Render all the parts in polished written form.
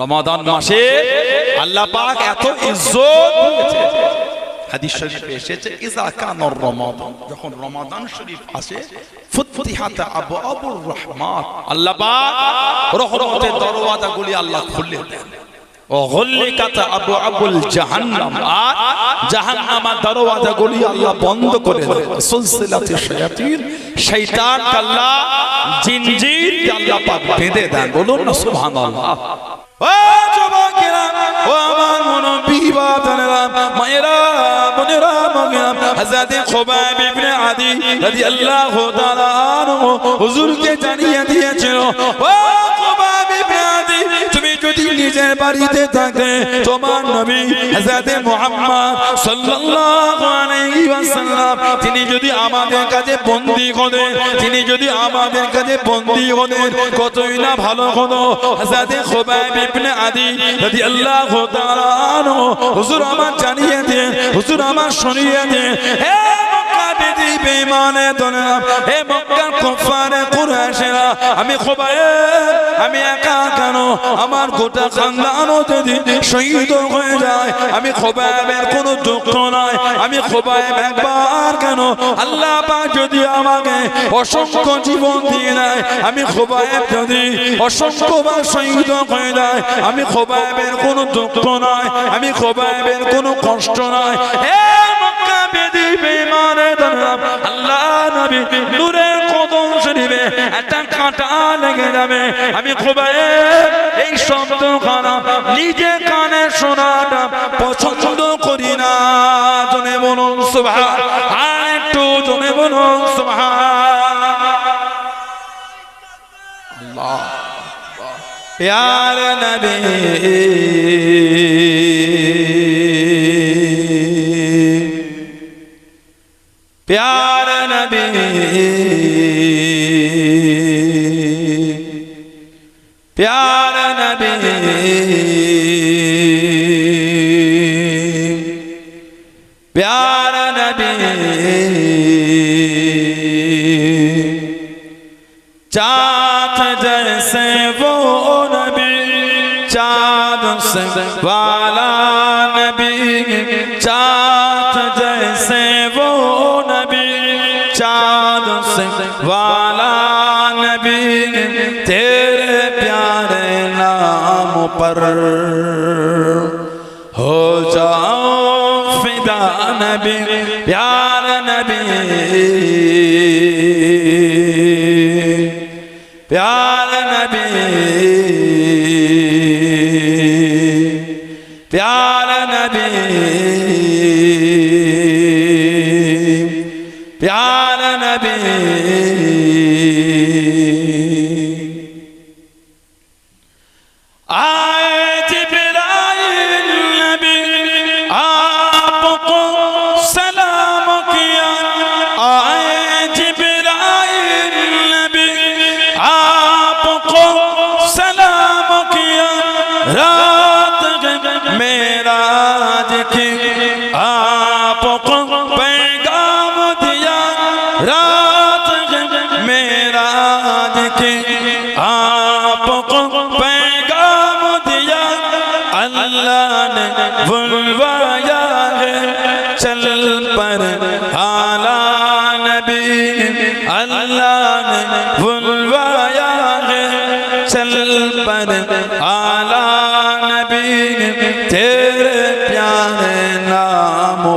রমাদান মাসে আল্লাহ পাক এত ইজ্জত দিয়েছে। হাদিস শরীফে এসেছে ইযা কানার রমাদান, যখন রমাদান শরীফ আসে ফুতিহাত আবওয়াবুর রাহমাত, আল্লাহ পাক রহমতের দরওয়াজাগুলি আল্লাহ খুলে দেন। ও গুল্লিকাত আবওয়াবুল জাহান্নাম, আর জাহান্নামের দরওয়াজাগুলি আল্লাহ বন্ধ করে দেন। সুলসিলাতুশ শায়াতিন, শয়তানকে আল্লাহ জিনজির আল্লাহ পাক বেঁধে দেন। বলুন না সুবহানাল্লাহ। ও যুবকেরা, ও আমার মুনব্বী বাবারা, মায়েরা, বোনেরা, মায়েরা, হযরত খুবাইব ইবনে আদি রাদিয়াল্লাহু তাআলা আনহু হুজুরকে জানিয়ে দিয়েছিল, ও খুবাইব ইবনে আদি, তুমি যদি নিজের বাড়িতে থাকে তোমার নবী হযরত মুহাম্মদ সাল্লাল্লাহু আলাইহি ওয়াসাল্লাম তিনি যদি আমাদের কাছে বন্দী হতেন, তিনি যদি আমাদের কাছে বন্দী হতেন কতই না ভালো হতো। হযরত খুবাইব ইবনে আদি রাদিয়াল্লাহু তাআলা আনহু হুজুর আমার জানিয়ে দেন, হুজুর আমার শুনিয়ে দেন, হে মক্কা বেদি বেঈমানে দোনা, হে মক্কা কুফারে কুরাইশরা, আমি খুবাইব, আমি একা কেন, আমার গোটা খানদানও যদি শহীদ হয়ে যায়, আমি খুবাইবের কোনো দুঃখ নাই। আমি খুবাইব একবার কেন, আল্লাহ পাক যদি আমাকে অসংখ্য জীবন দিয়ে দেয়, আমি খুবাইব যদি অসংখ্যবার শহীদ হয়ে যায়, আমি খুবাইবের কোনো দুঃখ নাই, আমি খুবাইবের কোনো কষ্ট নাই। হে মক্কা বেদি বেঈমানে দোনা, আল্লাহ নবী নূরের কদম শরীফে একটা কাঁটা লেগে যাবে, আমি খুবাইব এই শব্দ খানা নিজে কানে শোনাটা পছন্দ করি না। জনে বলুন সুবহান, আর একটু জনে বলুন সুবহানাল্লাহ। ইয়া নবী প্যারা নবী, प्यारा नबी, प्यारा नबी, चाँद जैसे वो नबी, चाँद से वाला नबी, चाँद जैसे वो नबी, चाँद से वाला नबी, तेरे प्यारे नाम पर हो जाओ फिदा नबी, प्यारा नबी, प्यारा नबी, प्यारा नबी, प्यारा नबी।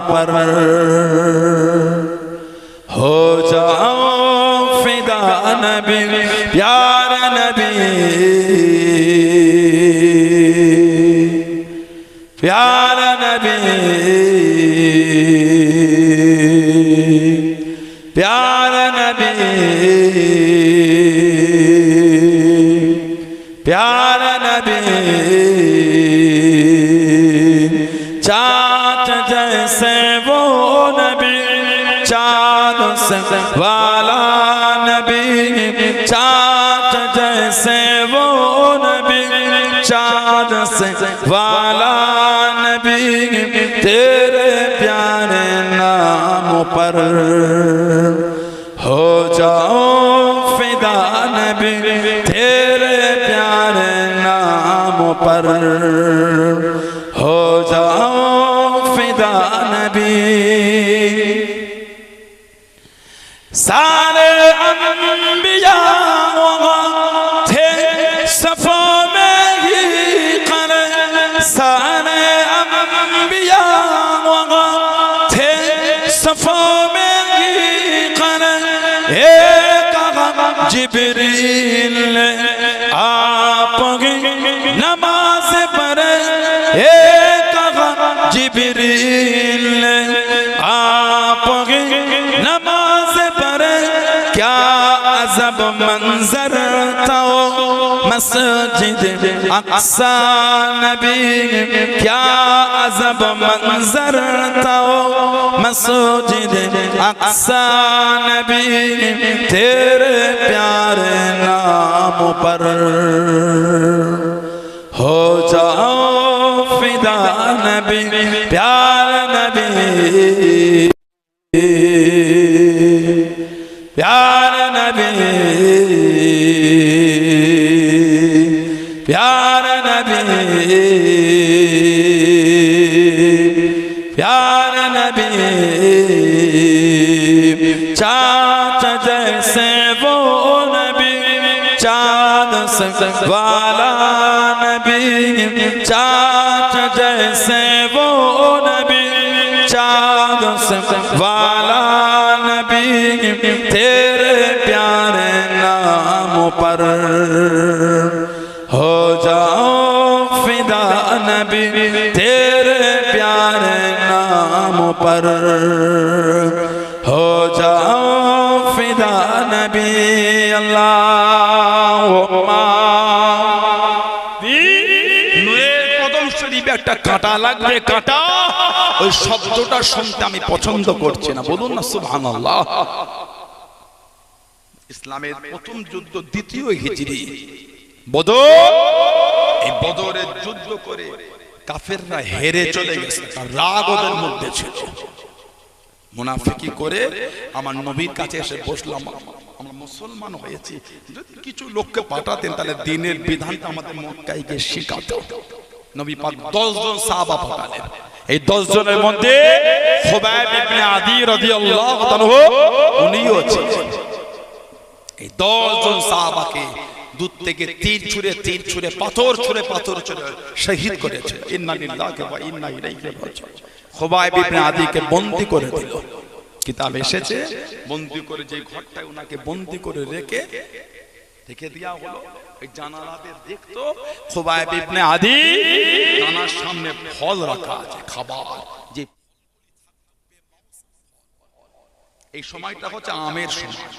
पर हो जाओ फिदा नबी, प्यारा नबी, प्यारा नबी, प्यारा नबी, प्यारा नबी, चाँद जैसे वो नबी, चाँद से वाला नबी, चाँद जैसे वो नबी, चाँद से वाला नबी, तेरे प्यारे नाम पर हो जाओ फिदा नबी, तेरे प्यारे नाम नाम पर हो जाओ फिदा नबी। सारे अंबिया थे सफा में ही खड़े, सारे अंबिया थे सफा में ही खड़े। जिब्रील आप नमाज पढ़े, जिब्रील आप नमाज पढ़े। क्या अजब मंजर था वो मस्जिद अक्सा नबी, क्या अजब मंजर था वो मस्जिद अक्सा नबी। तेरे प्यारे नाम पर हो जाओ फिदा नबी, प्यारे नबी, प्यारे नबी, प्यारे नबी, प्यारे नबी। चाँद जैसे वो नबी, चाँद से वाला नबी, चाँद जैसे वो नबी, चाँद से वाला नबी। तेरे प्यारे नाम पर हो जाओ फिदा नबी, तेरे प्यारे नाम पर हो जाओ फिदा नबी। अल्लाहुम्मा নূরের কদম শরীফে একটা কাঁটা লাগবে, কাঁটা। ওই শব্দটা শুনতে আমি পছন্দ করছি না, বলুন না সুবহানাল্লাহ। ইসলামের প্রথম যুদ্ধ দ্বিতীয় হিজরি বদর। এই বদরের যুদ্ধ করে কাফেররা হেরে চলে গেছে, তার রাগ ওদের মধ্যে ছিল। মুনাফিকি করে আমার নবীর কাছে এসে বসলাম, আমরা মুসলমান হয়েছি, যদি কিছু লোককে পাঠাতেন তাহলে দিনের বিধানটা আমাদের মক্কায় গিয়ে শিখাতো। নবী পাক 10 জন সাহাবা পাঠালেন। এই 10 জনের মধ্যে খুবাইব ইবনে আদি রাদিয়াল্লাহু তাআলা উনিও ছিলেন। এই 10 জন সাহাবাকে দুধ থেকে তীর ছুঁড়ে পাথর ছুঁড়ে শহীদ করেছে। ইন্না লিল্লাহি ওয়া ইন্না ইলাইহি রাজিউন। খুবাইব ইবনে আদিকে বন্দী করে দিল। কিতাব এসেছে বন্দী করে যে ঘরটায় ওনাকে বন্দী করে রেখে দেয়া হলো, এই জানালাতে দেখতো খুবাইব ইবনে আদি জানার সামনে ফল রাখা আছে, খাবার। যে এই সময়টা হচ্ছে আমের সময়।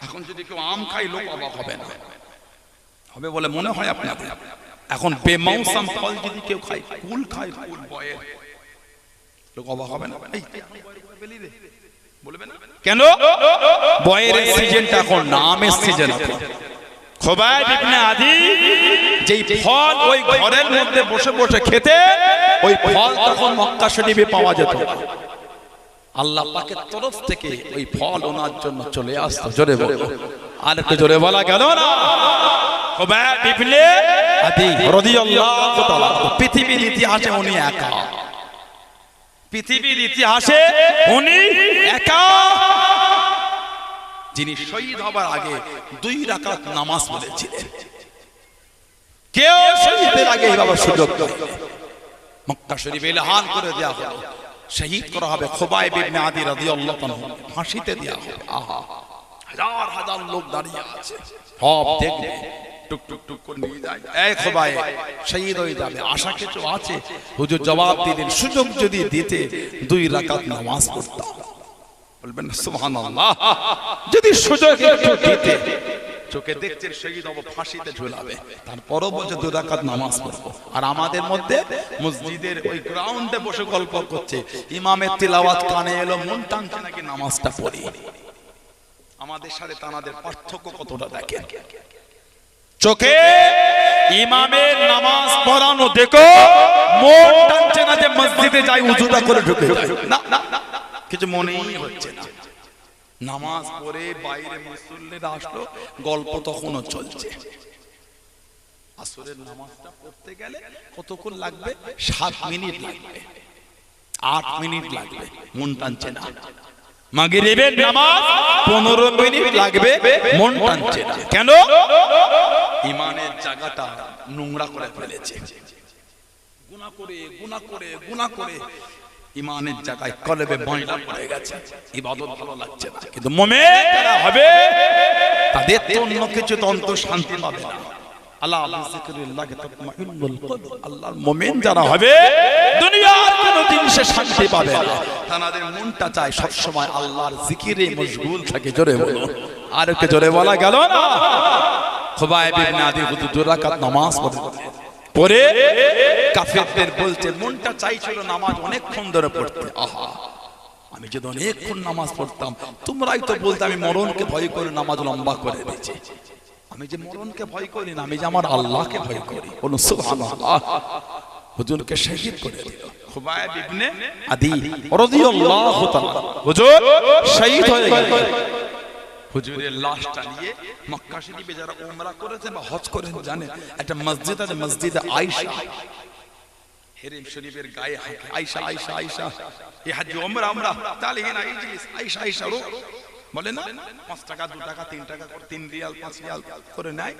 এখন যদি কেউ আম খায় লোক অবাক হবে না, হবে বলে মনে হয় আপনাদের? এখন বেমৌসম ফল যদি কেউ খায়, কুল খায়, কুল বয়ের, লোক অবাক হবে না? বলবে না কেন? বয়ের সিজনটা এখন না, আমের সিজন এখন। খুবাইব ইবনে আদি যেই ফল ওই ঘরের মধ্যে বসে বসে খেতে, ওই ফল তখন মক্কা শরীফে পাওয়া যেত না। আল্লাহ পাকের তরফ থেকে ওই ফল ওনার জন্য চলে আসতো। জোরে বলো, আর একটু জোরে বলা গেল না? খুবাইব ইবনে আদি রাদিয়াল্লাহু তাআলা পৃথিবীর ইতিহাসে উনি একা, পৃথিবীর ইতিহাসে উনি একা যিনি শহীদ হবার আগে 2 রাকাত নামাজ পড়েছিলেন। কেউ শহীদের আগে এইভাবে সুযোগ পায়নি। মক্কা শরীফে এলান করে দেয়া হলো শহীদ করা হবে খুবাইব ইবনে আদি রাদিয়াল্লাহু তাআলা, ফাঁসিতে দেয়া হবে। আহা, হাজার হাজার লোক দাঁড়িয়ে আছে, সব দেখবে, টুক টুক টুক করে নিয়ে যায়। এই খুবাইব শহীদ হয়ে যাবে, আশা কিছু আছে? হুজুর জবাব দিলেন, সুযোগ যদি দিতে 2 রাকাত নামাজ পড়তাম। বলবেন না সুবহানাল্লাহ? যদি সুযোগ একটু দিতে, চোখে দেখছেন শহীদ হবো, ফাঁসিতে ঝুলাবে, তারপরও বলছে 2 রাকাত নামাজ পড়বো। আর আমাদের মধ্যে মসজিদের ওই গ্রাউন্ডে বসে গল্প করছে, ইমামের তিলাওয়াত কানে এলো, মন টানছে নাকি নামাজটা পড়ি। আমাদের সাথে তাদের পার্থক্য কতটা দেখেন। চোখে ইমামের নামাজ পড়ানো দেখো, মন টানছে না যে মসজিদে যাই উযুটা করে ঢুকে যাই, না না কিছু মনেই হচ্ছে না। নামাজ পড়ে বাইরে মুসল্লিরা আসলো, গল্প তখনও চলছে। আসরের নামাজটা পড়তে গেলে কতক্ষণ লাগবে? 7 মিনিট লাগবে, 8 মিনিট লাগবে, মন টানছে না। মাগরিবের নামাজ 15 মিনিট লাগবে, মন টানছে না। কেন? ইমানের জায়গাটা নোংরা করে ফেলেছে। গুনাহ করে ইমানের জায়গায় কলবে ময়লা পড়ে গেছে, ইবাদত ভালো লাগছে না। কিন্তু মুমিন যারা হবে তাদের তো অন্য কিছু অন্তর শান্তি পাবে না। আল্লাহর যিকরিল্লাহি তাতমাইন্নুল কুলুব। আল্লাহর মুমিন যারা হবে দুনিয়ার কোনো জিনিসে শান্তি পাবে না। তাদের মনটা চায় সব সময় আল্লাহর জিকিরে মশগুল থাকে। জোরে বলো, আর একটু জোরে বলা গেল না? খুবাইব ইবনে আদি হুজুর 2 রাকাত নামাজ পড়ে কাফেরদের বলছে, মনটা চাইছিল নামাজ অনেকক্ষণ ধরে পড়তে। আহা, আমি যদি অনেকক্ষণ নামাজ পড়তাম, তোমরাই তো বলতে আমি মরণকে ভয় করে নামাজ লম্বা করে দিয়েছি। আমি যে মরণকে ভয় করি না, আমি যে আমার আল্লাহকে ভয় করি। বলুন সুবহানাল্লাহ। হুজুরকে শহীদ করে দিল খুবাইব ইবনে আদি রাদিয়াল্লাহু তাআলা। হুজুর শহীদ হয়ে গেলেন। হুজুরের লাশটা নিয়ে মক্কা শরীফে যারা উমরা করেছেন বা হজ করেন জানেন, একটা মসজিদ আছে, মসজিদে আয়েশা। হেরেম শরীফের গায়ে আয়েশা আয়েশা আয়েশা, এই হাজি উমরা আমরা তাহলে না ইজলিস আয়েশা আয়েশা রো বলে না, 5 টাকা 2 টাকা 3 টাকা 3 রিয়াল 5 রিয়াল করে নেয়,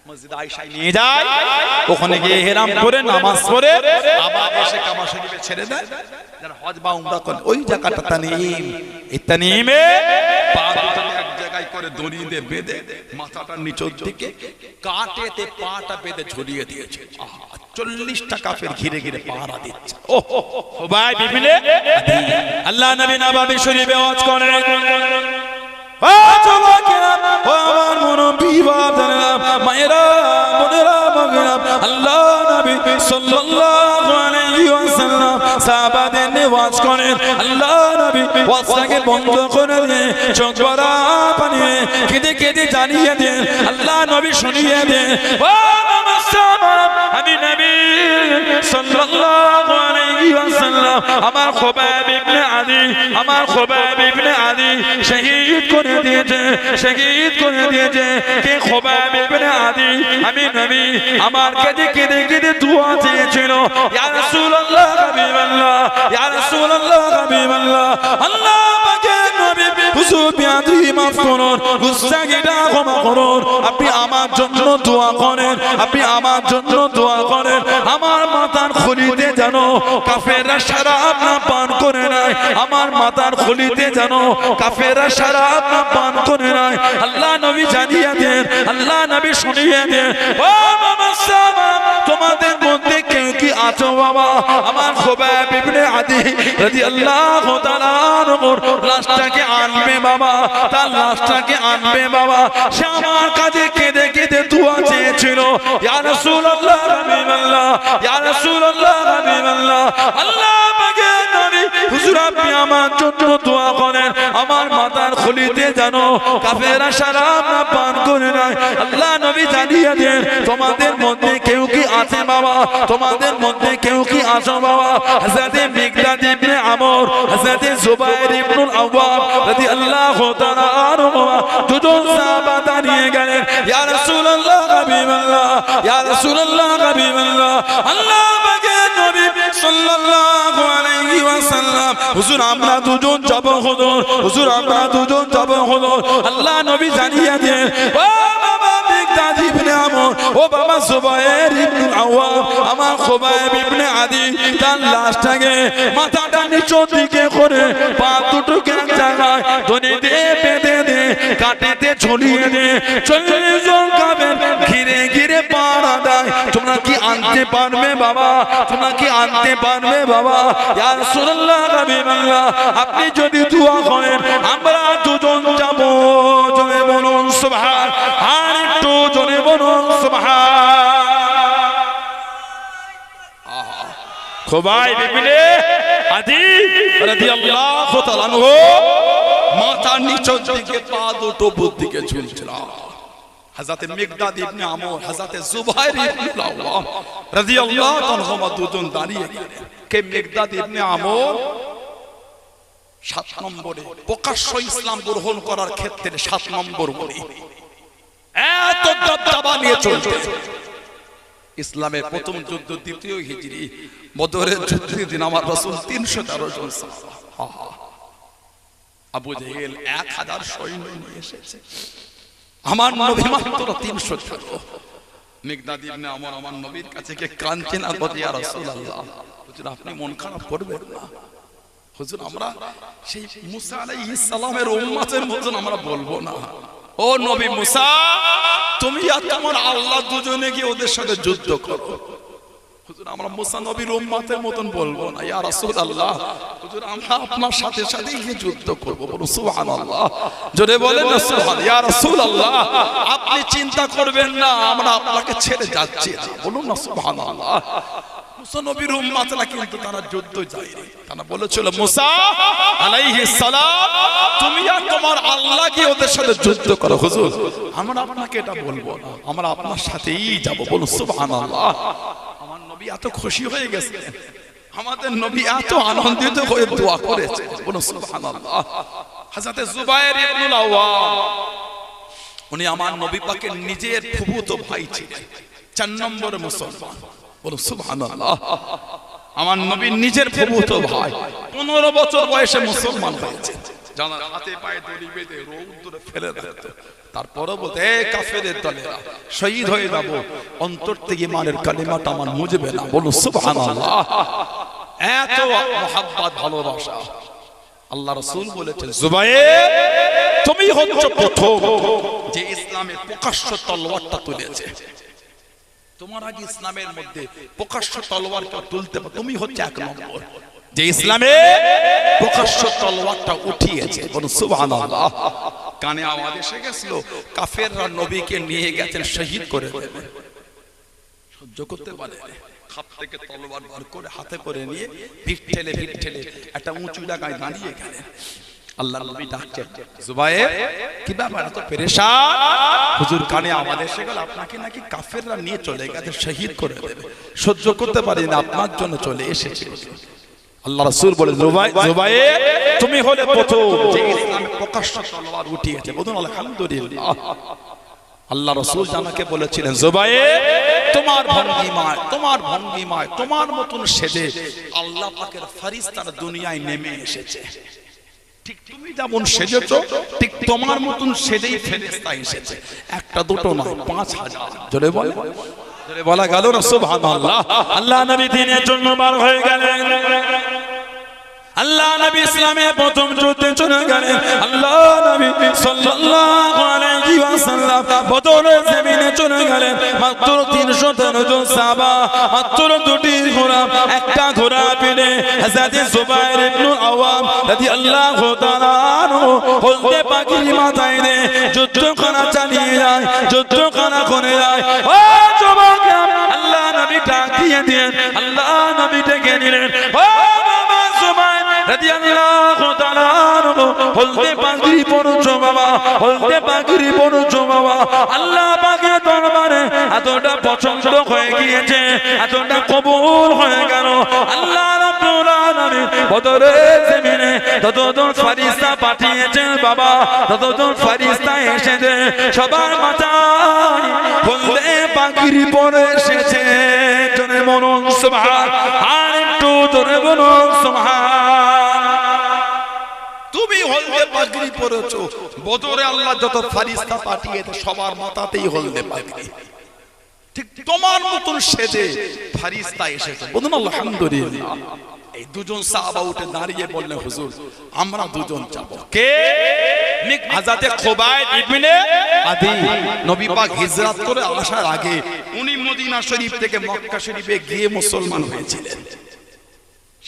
মসজিদ আয়েশায় নিয়ে যায়। ওখানে গিয়ে ইহরাম করে নামাজ পড়ে আবার এসে কাবা শরীফে ছেড়ে দেয়। যারা হজ বা উমরা করেন ওই জায়গাটা তানিম, এই তানিমে পা দুটো এক জায়গায় করে দড়ি দিয়ে বেঁধে মাথাটা নিচের দিকে কাটেতে পাটা বেঁধে ঝুলিয়ে দিয়েছে। 40টা কাফের ঘিরে ঘিরে পাহারা দিচ্ছে। ও ভাই বিবিনে আল্লাহ নবী নববী শরীফে হজ করেন। ও যুবকেরা, ও আমার মুরব্বি বাবারা, মায়েরা, বোনেরা, মায়েরা, আল্লাহ নবী সাল্লাল্লাহু আলাইহি ওয়াসাল্লাম সাহাবাদের নিয়ে ওয়াজ করেন। আল্লাহ নবী ওয়াজটাকে বন্ধ করে দিয়ে চোখ ভরা পানি কেঁদে কেঁদে জানিয়ে দেন, আল্লাহ নবী শুনিয়ে দেন, ও আমি নবী সাল্লাল্লাহু আলাইহি ওয়াসাল্লাম আমার খুবাইব ইবনে আদি, আমার খুবাইব ইবনে আদি শহীদ করে দিয়েছে, শহীদ করে দিয়েছে। কে? খুবাইব ইবনে আদি। আমি নবী আমার কেঁদে কেঁদে কেঁদে দুআ চেয়েছিল, ইয়া রাসূলুল্লাহ হাবিবাল্লাহ, ইয়া রাসূলুল্লাহ হাবিবাল্লাহ, আল্লাহ পাকের নবী হুজুর বিআদি মাফ করুন, গুনাহগারটা ক্ষমা করুন। আপনি আমার জন্য দোয়া করেন, আপনি আমার জন্য দোয়া করেন। আমার মাথার খুলিতে যেন কাফেররা শরাব না পান করে নাই, আমার মাথার খুলিতে যেন কাফেররা শরাব না পান করে নাই। আল্লাহ নবী জানিয়ে দেন, আল্লাহ নবী শুনিয়ে দেন, ও মামা সাহাবা, তোমাদের মধ্যে কেউ কি আছো বাবা আমার খুবাইব ইবনে আদি রাদিয়াল্লাহু তাআলা আনহুর লাশটাকে আনবে বাবা, তার লাশটাকে আনবে বাবা। সে আমার কাছে কেঁদে কেঁদে দোয়া চেয়েছিল, ইয়া রাসূলুল্লাহ হাবিবাল্লাহ, ইয়া রাসূলুল্লাহ হাবিবাল্লাহ, আল্লাহ পাকের নবী হুজুর আপনি আমার জন্য দোয়া করেন, আমার মাথার খুলিতে যেন কাফেররা শরাব না পান করে নাই। আল্লাহ নবী জানিয়ে দেন, তোমাদের মধ্যে কেউ কি আছে বাবা, তোমাদের মধ্যে কেউ কি আছো বাবা? হযরত মিকদাদ ইবনে আমর, হযরত জুবাইর ইবনুল আওয়াম রাদিয়াল্লাহু তাআলা আনহু দুজন সাহাবা দাঁড়িয়ে গেলেন, ইয়া রাসূলুল্লাহ হাবিবাল্লাহ, ইয়া রাসূলুল্লাহ হাবিবাল্লাহ, আল্লাহ পাকের নবী সাল্লাল্লাহু আলাইহি ওয়াসাল্লাম, হুজুর আমরা দুজন যাব হুজুর, হুজুর আমরা দুজন যাব হুজুর। আল্লাহ নবী জানিয়ে দেন, ও বাবা মিকদাদ ইবনে আমর, ও বাবা জুবাইর ইবনুল আওয়াম, আমার খুবাইব ইবনে আদি তার লাশটাকে মাথাটা নিচের দিকে করে পা দুটোকে এক জায়গায় দড়ি দিয়ে বেঁধে দে, কাটেতে ঝুলিয়ে দে। 40 জন কাফের ঘিরে ঘিরে পাহারা দেয়। তোমরা কি আনতে পারবে বাবা? তোমরা কি আনতে পারবে বাবা? ইয়া রাসূলুল্লাহ হাবিবাল্লাহ, আপনি যদি দোয়া করেন আমরা দুজন যাব। জোরে বলুন সুবহান, আর একটু জোরে বলুন সুবহান। খুবাইব ইবনে আদি রাদিয়াল্লাহু তাআলা আনহু মাথা নিচের দিকে পা দুটো উপর দিকে ঝুলছিল। হযরত মিকদাদ ইবনে আমর, হযরত জুবাইর ইবনুল আওয়াম রাদিয়াল্লাহু তাআলা আনহু দুজন দাঁড়িয়ে গেলেন। কে? মিকদাদ ইবনে আমর 7 নম্বরে প্রকাশ্য ইসলাম গ্রহণ করার ক্ষেত্রে 7 নম্বর বলি, এত দবদবা নিয়ে চলতে ইসলামের প্রথম যুদ্ধ দ্বিতীয় হিজরি, বদরের যুদ্ধের দিন আমার রাসূল 313 জন সাহাবা, আবু জেহেল 1000 সৈন্য নিয়ে এসেছে, আমার নবী মাত্র 313। মিকদাদ ইবনে আমর আমার নবীর কাছে গিয়ে কাঁদছেন, আর বলে ইয়া রাসূলুল্লাহ, হুজুর আপনি মন খারাপ করবেন না, হুজুর আমরা সেই মুসা আলাইহিস সালামের উম্মতের মতন আমরা বলবো না। ও নবী মুসা, তুমি আর তোমার আল্লাহ দুজনে গিয়ে ওদের সাথে যুদ্ধ করো। হুজুর আমরা মুসা নবীর উম্মতের মতন বলবো না, ইয়া রাসূলুল্লাহ, হুজুর আমরা আপনার সাথে সাথে গিয়ে যুদ্ধ করব। বলুন সুবহানাল্লাহ, জোরে বলেন না সুবহানাল্লাহ। ইয়া রাসূলুল্লাহ, আপনি চিন্তা করবেন না, আমরা আপনাকে ছেড়ে যাচ্ছি না। বলুন না সুবহানাল্লাহ। মুসা নবীর উম্মতরা কিন্তু তারা যুদ্ধ যায়নি, তারা বলেছিল মুসা আলাইহিস সালাম, তুমি আর তোমার আল্লাহ কি ওদের সাথে যুদ্ধ করো। হুজুর আমরা আপনাকে এটা বলবো না, আমরা আপনার সাথেই যাব। বলুন সুবহানাল্লাহ। আমার নবী এত খুশি হয়ে গেছে, আমাদের নবী এত আনন্দিত হয়ে দোয়া করেছে। বলুন সুবহানাল্লাহ। হযরত জুবায়ের ইবনুল আওয়াম, উনি আমার নবী পাকের নিজের ফুফুতো ভাই ছিলেন, 4 নম্বরে মুসলমান। বলুন সুবহানাল্লাহ। আমার নবীর নিজের ফুফুতো ভাই 15 বছর বয়সে মুসলমান হয়েছে, জানা হাতে পায়ে দড়ি বেঁধে রৌদ্রে ফেলে দিত। তারপরও বলতে, এ কাফেরের দলেরা, শহীদ হয়ে যাব, অন্তর থেকে ঈমানের কালিমাটা আমার মুজবে না। বলুন সুবহানাল্লাহ। এত মহব্বত, ভালোবাসা। আল্লাহ রাসূল বলেছেন, জুবায়ের তুমি হচ্ছে প্রথম যে ইসলামের প্রকাশ্য তলোয়ারটা তুলেছে। তোমার আগে ইসলামের মধ্যে প্রকাশ্য তলোয়ার কেউ তুলতে পারে, তুমি হচ্ছে 1 নম্বর যে ইসলামে প্রকাশ্য তলোয়ারটা উঠিয়েছে। বলুন সুবহানাল্লাহ। কানে আওয়াজ এসে গেছিল, কাফেররা নবীকে নিয়ে গেছেন শহীদ করে দেবে, সহ্য করতে পারে, খাপ থেকে তলোয়ার বার করে হাতে করে নিয়ে ভিড় ঠেলে একটা উঁচু জায়গায় দাঁড়িয়ে গেলেন। আল্লাহ নবী ডাকছেন, জুবায়ের কি ব্যাপার, এত পেরেশান? হুজুর কানে আওয়াজ এসে গেল, আপনাকে নাকি কাফেররা নিয়ে চলে গেছে, শহীদ করে দেবে, সহ্য করতে পারি না, আপনার জন্য চলে এসেছি। আল্লাহ রাসূল বলে, জুবায়ের তুমি হলে প্রথম যে ইসলামে প্রকাশ্য তলোয়ার উঠিয়েছে। বলুন আলহামদুলিল্লাহ। আল্লাহ রাসূল জানাকে বলেছিলেন, জুবায়ের তোমার ভঙ্গিমায় তোমার মতন সেজে আল্লাহ পাকের ফেরেশতারা দুনিয়ায় নেমে এসেছে। ঠিক তুমি যেমন সেজেছো, ঠিক তোমার মতন সেজেই ফেরেশতা এসেছে, একটা দুটো নয়, 5000। জোরে বলে, জোরে বলা গেল না সুবহানাল্লাহ। আল্লাহ নবী দিনের জন্য বার হয়ে গেলেন, আল্লাহ নবী ইসলামে প্রথম যুদ্ধে চলে গেলেন। আল্লাহ নবী সাল্লাল্লাহু আলাইহি ওয়াসাল্লাম বদরের জমিনে চলে গেলেন। মাত্র 313 জন সাহাবা, মাত্র 2টি ঘোড়া, একটা ঘোড়া পেলে হযরত জুবায়ের ইবনুল আওয়াম রাদিয়াল্লাহু তাআলা আনহু হলদে পাগড়ি মাথায় দিয়ে যুদ্ধখানা চালিয়ে যায়, যুদ্ধখানা করে যায়। ও যুবক, আল্লাহ নবী ডাক দিয়ে দিলেন, আল্লাহ নবী ডেকে নিলেন, ও বাবা জুবায়ের রাদিয়াল্লাহু তাআলা আনহু, হলদে পাগড়ি পরছো বাবা, হলদে পাগড়ি পরছো বাবা। আল্লাহ পাকের দরবারে এতটা পছন্দ হয়ে গিয়েছে, এতটা কবুল হয়ে গেল। আল্লাহ রাব্বুল আলামিন বদরের জমিনে ততজন ফেরেশতা পাঠিয়েছেন বাবা, ততজন ফেরেশতা এসেছে, সবার মাথায় হলদে পাগড়ি পরে এসেছে। জনে বলুন সুবহান, আর একটু জোরে বলুন সুবহান। তুমি হলদে পাগড়ি পরেছো, বদরে আল্লাহ যত ফেরেশতা পাঠিয়েছে সবার মাথাতেই হলদে পাগড়ি, ঠিক তোমার মতন সেজে ফেরেশতা এসেছে। বলুন আলহামদুলিল্লাহ। এই দুজন সাহাবা উঠে দাঁড়িয়ে বললেন, হুজুর আমরা দুজন যাব। কে? হযরত খুবাইব ইবনে আদি। নবী পাক হিজরত করে আসার আগে উনি মদিনা শরীফ থেকে মক্কা শরীফে গিয়ে মুসলমান হয়েছিলেন।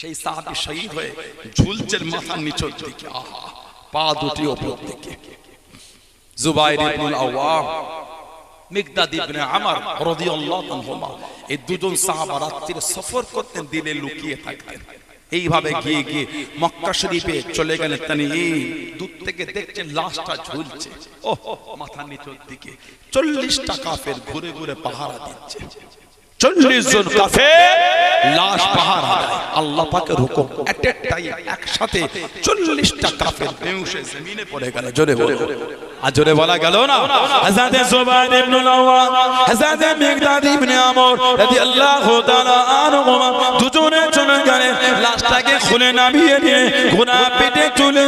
সেই সাহাবী শহীদ হয়ে ঝুলছেন মাথার নিচের দিকে, আহা, পা দুটি উপর দিকে। জুবায়ের ইবনুল আওয়াম, মিকদাদ ইবনে আমর রাদিয়াল্লাহু আনহুমা, এই দুজন সাহাবা রাত্রিরে সফর করতেন, দিনে লুকিয়ে থাকতেন। এইভাবে গিয়ে গিয়ে মক্কা শরীফে চলে গেলেন। তিনি দূর থেকে দেখছেন লাশটা ঝুলছে, ও মাথার নিচের দিকে। 40টা কাফের ঘুরে ঘুরে পাহারা দিচ্ছে, 40 জন কাফের লাশ পাহারা দেয়। আল্লাহ পাকের হুকুম, একটাই একসাথে 40টা কাফের বেহুশ জমিনে পড়ে গেল। জোরে বলে আজরে বলা গেল না হযরত সুবাইর ইবনে আওয়াম হযরত মিকদাদ ইবনে আমর রাদিয়াল্লাহু তাআলা আনহুমা দুজনে চলে গেলেন লাশটাকে খুলে নামিয়ে নিয়ে ঘোড়া পিঠে তুলে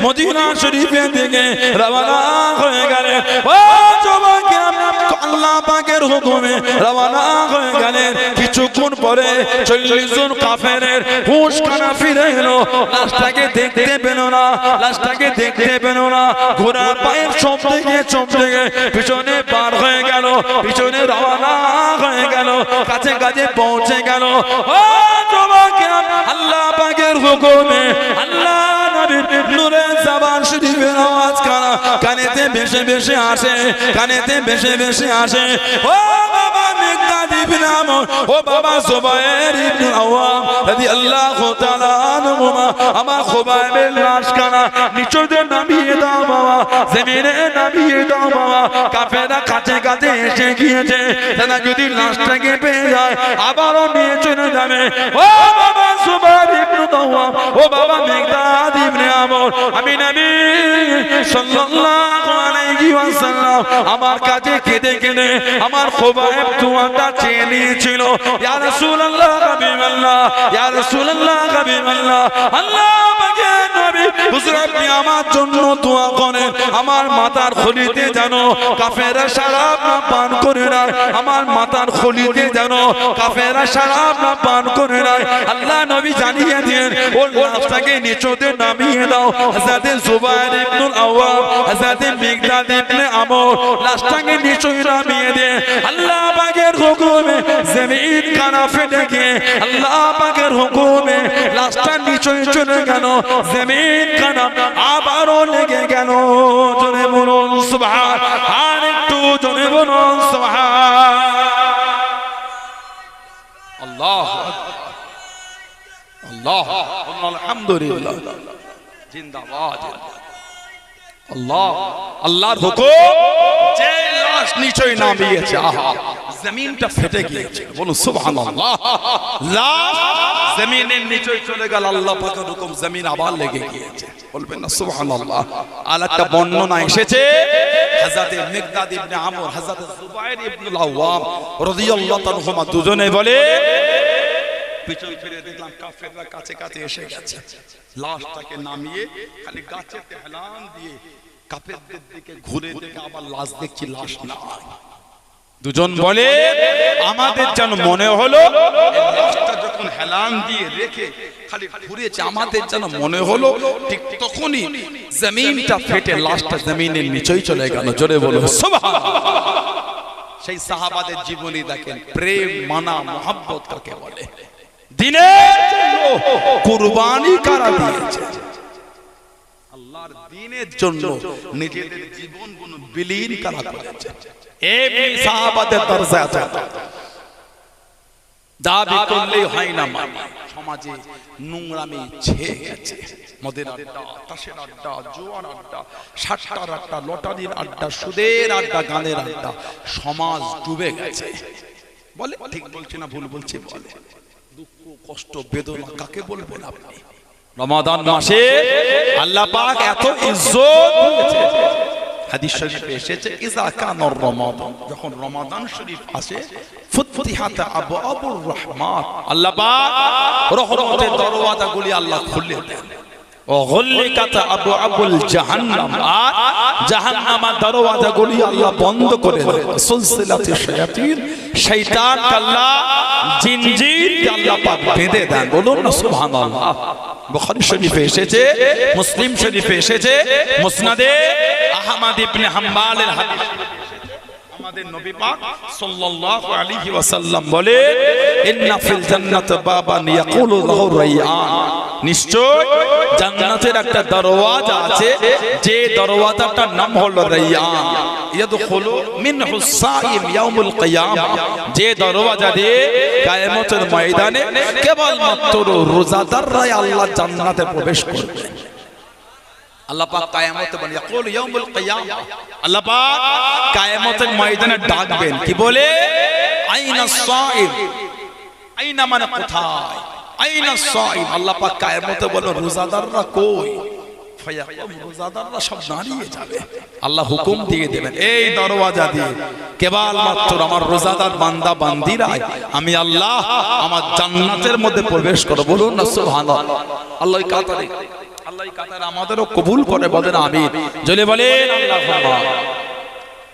মদিনা শরীফের দিকে রওনা হয়ে গেলেন ও যুবক আল্লাহ পাকের হুকুমে রওনা হয়ে গেলেন কিছুক্ষণ পরে 40 জন কাফেরের হুঁশ খানা ফিরে এলো লাশটাকে দেখতে পেল না লাশটাকে দেখতে পেল না ঘোড়া পায়ের চমকে গিয়ে পিছনে পার হয়ে গেল পিছনে রওনা হয়ে গেল কাছে কাছে পৌঁছে গেল ও যুবক আল্লাহ পাকের হুকুমে আল্লাহ নবীর নূরে জবান শরীফের আওয়াজ কানেতে ভেসে ভেসে আসে কানেতে ভেসে ভেসে আসে ও বাবা মিকদাদ ইবনে আমর ও বাবা সুবাইর ইবনে আওয়াম রাদিয়াল্লাহু তাআলা আনহুমা আমার খুবাইবের লাশখানা নিচে নামিয়ে দাও বাবা জমিনে নামিয়ে দাও বাবা কাফেররা কাছে কাছে এসে গিয়েছে তারা যদি লাশটাকে পেয়ে যায় আবারও নিয়ে চলে যাবে ও বাবা সুবাইর ইবনে আওয়াম ও বাবা মিকদাদ ইবনে আমর আমি নবী সাল্লাল্লাহু আলাইহি ওয়াসাল্লাম আমার কাছে কেঁদে কেঁদে আমার খুবাইব দুয়াটা চেয়ে নিয়েছিল ইয়া রাসূলুল্লাহ হাবিবাল্লাহ ইয়া রাসূলুল্লাহ হাবিবাল্লাহ আল্লাহ পাকের নবী হুজুর আপনি আমার জন্য দোয়া করেন আমার মাথার খুলিতে যেন কাফেররা শরাব না পান করে না আমার মাথার খুলিতে যেন কাফেররা শরাব না পান করে না আল্লাহ নবী জানিয়ে দিলেন ওর লাশটাকে নিচে নামিয়ে দাও হযরত সুবাইর ইবনে আওয়াম হযরত মিকদাদ ইবনে আমর লাশটাকে নিচে নামিয়ে দে আল্লাহ পাকের হুকুমে জমিন খানা ফেটে গিয়ে আল্লাহ পাকের হুকুমে লাশটা নিচে চলে গেল জমিন খানা আবারও লেগে গেল জোরে বলুন সুবহান আর একটু জোরে বলুন সুবহান আল্লাহ আল্লাহ আলহামদুলিল্লাহ জিন্দাবাদ আল্লাহ আল্লাহর হুকুম যে লাশ নিচে নামিয়েছে আহা জমিনটা ফেটে গিয়েছে বলুন সুবহানাল্লাহ লাশ জমিনের নিচে চলে গেল আল্লাহ পাকের হুকুম জমিন আবার লেগে গিয়েছে বলবেন না সুবহানাল্লাহ আর একটা বর্ণনা এসেছে হযরত মিকদাদ ইবনে আমর হযরত সুবাইর ইবনে আওয়াম রাদিয়াল্লাহু তাআলা দুজনে বলে পিছন ফিরে দেখলাম কাফেররা কাছে কাছে এসে গেছে লাশটাকে নামিয়ে খালি গাছেতে হেলান দিয়ে কাফেরদের দিকে ঘুরে দেখে আবার লাশ দেখছি লাশ না দুজন বলে আমাদের যেন মনে হলো লাশটা যখন হেলান দিয়ে রেখে খালি ঘুরেছে আমাদের যেন মনে হলো ঠিক তখনই জমিনটা ফেটে লাশটা জমিনের নিচেই চলে গেল জোরে বলো সুবহানাল্লাহ সেই সাহাবাদের জীবনী দেখেন প্রেম মানা মহব্বত কাকে বলে দিনের জন্য কুরবানি কারা দিয়েছে আল্লাহর দ্বীনের জন্য নিজেদের জীবনগুলো বিলীন কারা করেছে এই সাহাবাদের দরজা আছে দাবি করলেই হয় না মানে সমাজে নোংরামি ছেয়ে গেছে মদের আড্ডা তাসের আড্ডা জুয়ার আড্ডা সাট্টার আড্ডা লটারির আড্ডা সুদের আড্ডা গানের আড্ডা সমাজ ডুবে গেছে বলে ঠিক বলছি না ভুল বলছি বলে দুঃখ কষ্ট বেদনা কাকে বলবেন আপনি রমাদান মাসে আল্লাহ পাক এত ইজ্জত দিয়েছে হাদিস শরীফে এসেছে ইজা কানার রমাদান যখন রমাদান শরীফ আসে ফুতফিহাত আবওয়াবুর রাহমাত আল্লাহ পাক রহমতের দরওয়াজাগুলি আল্লাহ খুলে দেন ও গুল্লিকাত আবওয়াবুল জাহান্নাম আর জাহান্নামের দরওয়াজাগুলি আল্লাহ বন্ধ করে দেন সুলসিলাতুশ শায়াতিন শয়তান আল্লাহ জিনজির আল্লাহ পাক বেঁধে দেন বলুন না সুবহানাল্লাহ বুখারী শরীফে এসেছে মুসলিম শরীফে এসেছে মুসনাদে আহমদ ইবনে হাম্বালের হাদিস আমাদের নবী পাক সাল্লাল্লাহু আলাইহি ওয়াসাল্লাম বলে ইন্না ফিল জান্নাতি বাবান ইয়াকুলু লাহু রায়্যান নিশ্চয় জান্নাতের একটা দরওয়াজা আছে যে দরওয়াজাটার নাম হলো রায়্যান ইয়াদখুলু মিনহু সাইম ইয়াউমুল কিয়ামা যে দরওয়াজা দিয়ে কিয়ামতের ময়দানে কেবলমাত্র রোজাদাররা আল্লাহ জান্নাতে প্রবেশ করবে আল্লাহ পাক কিয়ামতে বলে ইয়াকুল ইয়াউমুল কিয়ামা আল্লাহ পাক কিয়ামতের ময়দানে ডাকবেন কি বলে আইনা সাইম আইনা মানে কোথায় আইনা সাইম আল্লাহ পাক কিয়ামতে বলে রোজাদাররা কই রোজাদাররা সব দাঁড়িয়ে যাবে, আল্লাহ হুকুম দিয়ে দেবেন এই দরওয়াজা দিয়ে কেবলমাত্র আমার রোজাদার বান্দা বান্দিরা আমি আল্লাহ আমার জান্নাতের মধ্যে প্রবেশ করব। বলুন না সুবহানাল্লাহ। আল্লাহ কাতারে আমাদেরও কবুল করে বলেন আমিন। জলে বলেন আল্লাহুম্মা।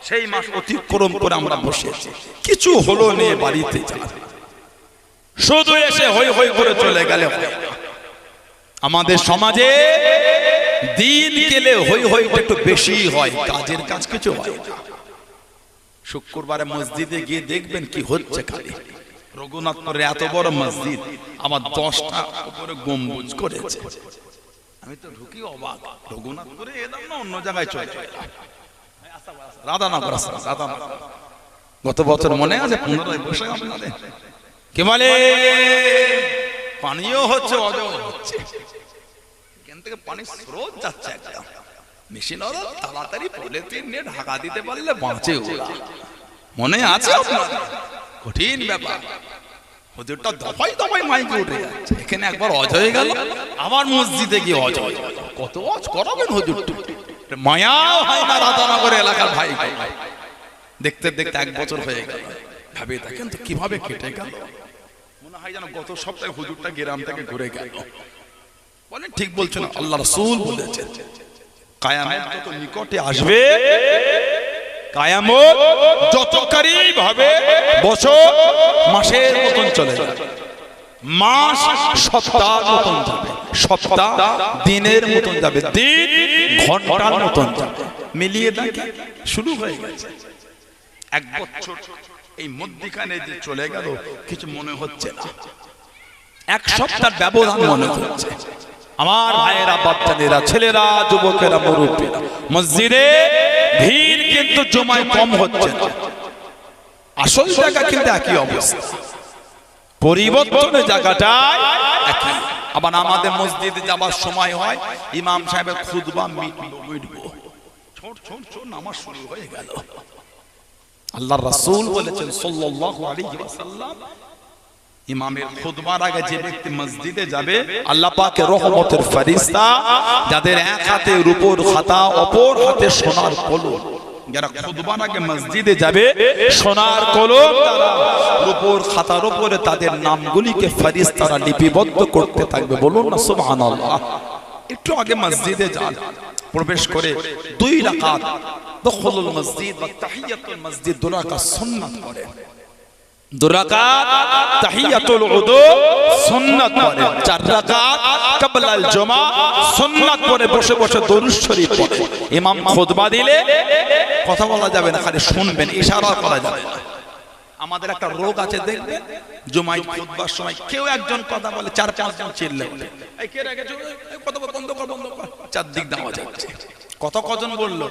সেই মাস অতিক্রম করে আমরা বসে আছি, কিছু হলো নিয়ে বাড়িতে যান, শুধু এসে হই হই করে চলে গেলে। আমাদের সমাজে দিন গেলে হই হই একটু বেশি হয়, কাজের কাজ কিছু হয় না। শুক্রবারে মসজিদে গিয়ে দেখবেন কি হচ্ছে। খালি রঘুনাথপুরে এত বড় মসজিদ, আমার 10টা উপরে গম্বুজ করেছে। আমি তো ঢুকি অবাক, রঘুনাথপুরে এলাম না অন্য জায়গায় চলে রাধানগর। গত বছর মনে আছে 15 বসে আপনাদের কি বলে পানিও হচ্ছে, অজও হচ্ছে, এখান থেকে পানির স্রোত যাচ্ছে একদম। মেশিন তাড়াতাড়ি পলিথিন নিয়ে ঢাকা দিতে পারলে বাঁচে ওরা। মনে আছে আপনার? কঠিন ব্যাপার। হুজুরটা দফাই দফাই মাইকে উঠে যাচ্ছে, এখানে একবার অজ হয়ে গেল, আবার মসজিদে গিয়ে অজ হয়ে গেল। কত অজ করাবেন হুজুর? মায়াও হয় না রাধানগর এলাকার ভাই। দেখতে দেখতে 1 বছর হয়ে গেল। ভাবে দেখেন তো কিভাবে কেটে গেল। মনে হয় যেন গত সপ্তাহে হুজুরটা গ্রাম থেকে ঘুরে গেল। বলেন ঠিক বলছেন? আল্লাহ রাসূল বলেছেন কিয়ামত যত নিকটে আসবে, কিয়ামত যত করিব হবে, বছর মাসের মতন চলে যাবে, মাস সপ্তাহের মতন যাবে, সপ্তাহ দিনের মতন যাবে, দিন ঘন্টার মতন যাবে। মিলিয়ে দেখে শুরু হয়ে গেছে 1 বছর। এই মধ্যখানে যে চলে গেল কিছু মনে হচ্ছে না, 1 সপ্তাহের ব্যবধান মনে হচ্ছে। আমার ভাইয়েরা, বাচ্চাদেরা, ছেলেরা, যুবকেরা, মুরব্বীরা, মসজিদে ভিড় কিন্তু জমায় কম হচ্ছে না। আসল জায়গা কিন্তু একই অবস্থা, পরিবর্তনের জায়গাটাই একই। আবার আমাদের মসজিদে যাবার সময় হয় ইমাম সাহেবের খুতবা মিটবো, ছোট ছোট ছোট নামাজ শুরু হয়ে গেল। আল্লাহর রাসূল বলেছেন সাল্লাল্লাহু আলাইহি ওয়াসাল্লাম, ইমামের খুতবার আগে যে ব্যক্তি মসজিদে যাবে, আল্লাহ পাকের রহমতের ফেরেশতা যাদের এক হাতে রূপোর খাতা, অপর হাতে সোনার কলম, যারা খুতবার আগে মসজিদে যাবে, সোনার কলম তারা রূপোর খাতার উপরে তাদের নামগুলিকে ফেরেশতারা লিপিবদ্ধ করতে থাকবে। বলুন না সুবহানাল্লাহ। একটু আগে মসজিদে যান, প্রবেশ করে 2 রাকাত দুখুলুল মসজিদ ওয়া তাহিয়াতুল মসজিদ 2 রাকাত সুন্নাত পড়েন, 2 রাকাত তাহিয়াতুল উযু সুন্নাত পড়েন, 4 রাকাত ক্বাবলাল জুমা সুন্নাত পড়ে বসে বসে দরুদ শরীফ পড়েন। ইমাম খুতবা দিলে কথা বলা যাবে না, খালি শুনবেন, ইশারা করা যাবে না। আমাদের একটা রোগ আছে দেখবেন, জুমায় খুতবার সময় কেউ একজন কথা বলে, 4-5 জন চিল্লে বলে, এই কে রেখেছো, এই কথা বন্ধ কর বন্ধ কর, চারদিক দাওয়া যাচ্ছে। কজন বলল?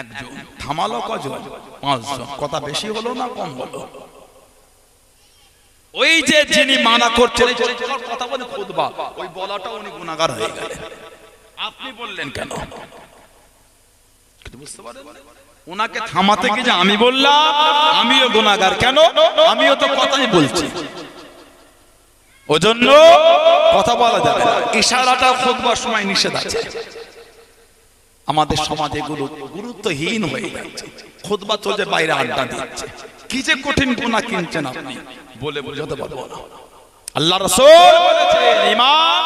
একজন। থামালো কজন? 5 জন। কথা বেশি হলো না কম হলো? ওই যে যিনি মানা করছেন কথা বলে খুতবা, ওই বলাটা উনি গুনাহগার হয়ে গেলেন। আপনি বললেন কেন? বুঝতে পারেন? ওনাকে থামাতে গিয়ে যে আমি বললাম আমিও গুনাহগার, কেন? আমিও তো কথাই বলছি। ওজন্য কথা বলা যাবে না, ইশারাটা খুতবার সময় নিষেধ আছে। আমাদের সমাজে এগুলো গুরুত্বহীন হয়ে যাচ্ছে। খুতবা চলছে, বাইরে আড্ডা দিচ্ছে। কি যে কঠিন গুনাহ কিনছেন আপনি, বলে বোঝাতে পারবো না। আল্লাহ রাসূল বলেছেন ইমাম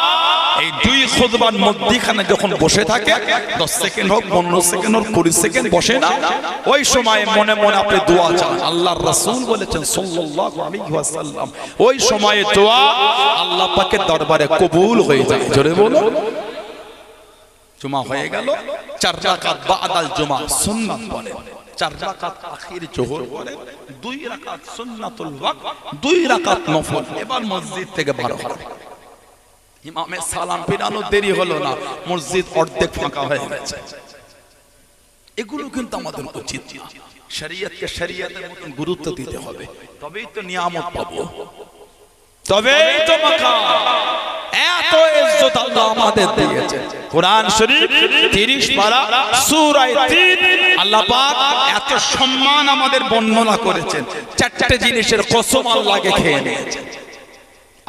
এই 2 খুতবার মধ্যখানে যখন বসে থাকে, 10 সেকেন্ড হোক, 15 সেকেন্ড হোক, 20 সেকেন্ড বসে না, ওই সময় মনে মনে আপনি দোয়া চান। আল্লাহর রাসূল বলেছেন সাল্লাল্লাহু আলাইহি ওয়াসাল্লাম, ওই সময়ে দোয়া আল্লাহ পাকের দরবারে কবুল হয়ে যায়। জোরে বলুন। জুমা হয়ে গেল, 4 রাকাত বাদাল জুমা সুন্নাত পড়েন, 4 রাকাত আখির যোহর পড়েন, 2 রাকাত সুন্নাতুল ওয়াক্ত, 2 রাকাত নফল। এবার মসজিদ থেকে বার হন। ইমামের সালাম ফিরানো দেরি হলো না, মসজিদ অর্ধেক ফাঁকা হয়ে গেছে। এগুলো কিন্তু আমাদের উচিত না। শরীয়তকে শরীয়তের মতন গুরুত্ব দিতে হবে, তবেই তো নিয়ামত পাবো, তবেই তো মাকাম। এত ইজ্জত আল্লাহ আমাদের দিয়েছে। কোরআন শরীফ 30 পারা সূরা 3 আল্লাহ পাক এত সম্মান আমাদের বর্ণনা করেছেন। 4টে জিনিসের কসম আল্লাহকে খেয়ে নিয়েছেন।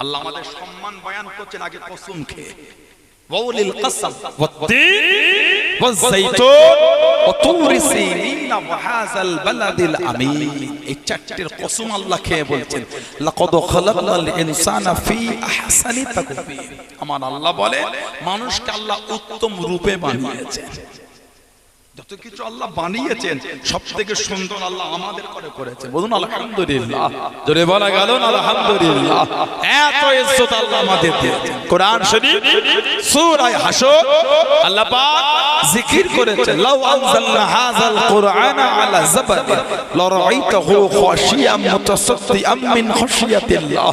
আল্লাহ আমাদের সম্মান বয়ান করছেন আগে কসম খেয়ে। ওয়াউলিল কসম ওয়াত-তিন ওয়াজ-যাইতুন ওয়া তুরি সিনিন ওয়া হাযাল বালাদিল আমিন। এই চারটির কসম আল্লাহ খেয়ে বলছেন লাকাদ খালাকনাল ইনসানা ফি আহসানি তাকওয়িম। আমার আল্লাহ বলে মানুষকে আল্লাহ উত্তম রূপে বানিয়েছেন। যত কিছু আল্লাহ বানিয়েছেন সবথেকে সুন্দর আল্লাহ আমাদের করে করেছেন। বলুন আলহামদুলিল্লাহ। জোরে বলা গেল না আলহামদুলিল্লাহ। এত ইজ্জত আল্লাহ আমাদের দিয়েছেন। কোরআন শরীফ সূরা হাশর আল্লাহ পাক জিকির করেছেন লাউ আনজালনা হাযাল কুরআনা আলা জাবালিন লারাআইতাহু খাশিয়াম মুতাসাদ্দিআম মিন খাশিয়াতিল্লাহ।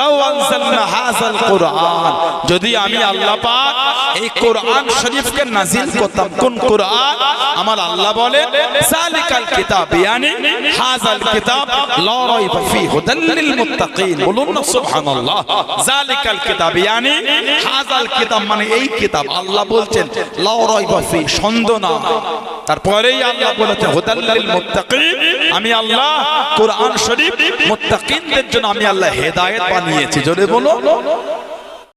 লাউ আনজালনা হাযাল কুরআন, যদি আমি আল্লাহ পাক এই কোরআন শরীফকে নাজিল করতাম। কোন কোরআন? আমার আল্লাহ বলেন যালিকাল কিতাব ইয়ানি হাযাল কিতাব লা রাইবা ফীহি হুদাল লিল মুত্তাকিন। বলুন না সুবহানাল্লাহ। যালিকাল কিতাব ইয়ানি হাযাল কিতাব মানে এই কিতাব। আল্লাহ বলছেন লা রাইবা ফীহি, সন্দেহ না। তারপরেই আল্লাহ বলেছেন হুদাল লিল মুত্তাকিন। আমি আল্লাহ কোরআন শরীফ মুত্তাকিনদের জন্য আমি আল্লাহ হেদায়েত বানিয়েছি। জোরে বলো